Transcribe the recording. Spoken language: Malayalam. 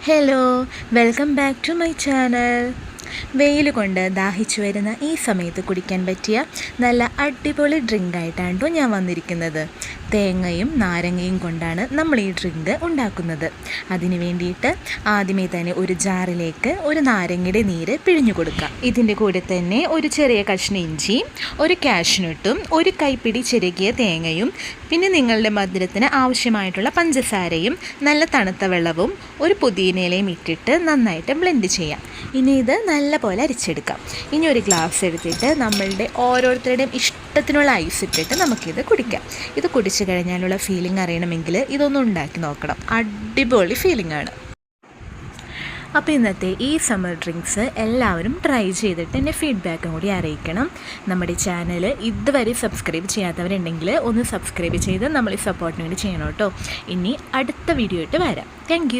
Hello, welcome back to my channel. വെയിൽ കൊണ്ട് ദാഹിച്ചു വരുന്ന ഈ സമയത്ത് കുടിക്കാൻ പറ്റിയ നല്ല അടിപൊളി ഡ്രിങ്കായിട്ടാണ് ഞാൻ വന്നിരിക്കുന്നത്. തേങ്ങയും നാരങ്ങയും കൊണ്ടാണ് നമ്മൾ ഈ ഡ്രിങ്ക് ഉണ്ടാക്കുന്നത്. അതിന് വേണ്ടിയിട്ട് ആദ്യമേ തന്നെ ഒരു ജാറിലേക്ക് ഒരു നാരങ്ങയുടെ നീര് പിഴിഞ്ഞു കൊടുക്കാം. ഇതിൻ്റെ കൂടെ തന്നെ ഒരു ചെറിയ കഷ്ണം ഇഞ്ചിയും ഒരു കാഷ്നട്ടും ഒരു കൈപ്പിടി ചിരകിയ തേങ്ങയും പിന്നെ നിങ്ങളുടെ മധുരത്തിന് ആവശ്യമായിട്ടുള്ള പഞ്ചസാരയും നല്ല തണുത്ത വെള്ളവും ഒരു പുതിനയിലയും ഇട്ടിട്ട് നന്നായിട്ട് ബ്ലെൻഡ് ചെയ്യാം. ഇനി ഇത് നല്ല പോലെ അരിച്ചെടുക്കാം. ഇനി ഒരു ഗ്ലാസ് എടുത്തിട്ട് നമ്മളുടെ ഓരോരുത്തരുടെയും ഇഷ്ടത്തിനുള്ള ഐസ് ഇട്ടിട്ട് നമുക്കിത് കുടിക്കാം. ഇത് കുടിച്ചു കഴിഞ്ഞാലുള്ള ഫീലിംഗ് അറിയണമെങ്കിൽ ഇതൊന്നും ഉണ്ടാക്കി നോക്കണം. അടിപൊളി ഫീലിംഗ് ആണ്. അപ്പോൾ ഇന്നത്തെ ഈ സമ്മർ ഡ്രിങ്ക്സ് എല്ലാവരും ട്രൈ ചെയ്തിട്ട് എന്നെ ഫീഡ്ബാക്കും കൂടി അറിയിക്കണം. നമ്മുടെ ചാനൽ ഇതുവരെ സബ്സ്ക്രൈബ് ചെയ്യാത്തവരുണ്ടെങ്കിൽ ഒന്ന് സബ്സ്ക്രൈബ് ചെയ്ത് നമ്മൾ ഈ സപ്പോർട്ടിന് വേണ്ടി ചെയ്യണം കേട്ടോ. ഇനി അടുത്ത വീഡിയോ ആയിട്ട് വരാം. താങ്ക്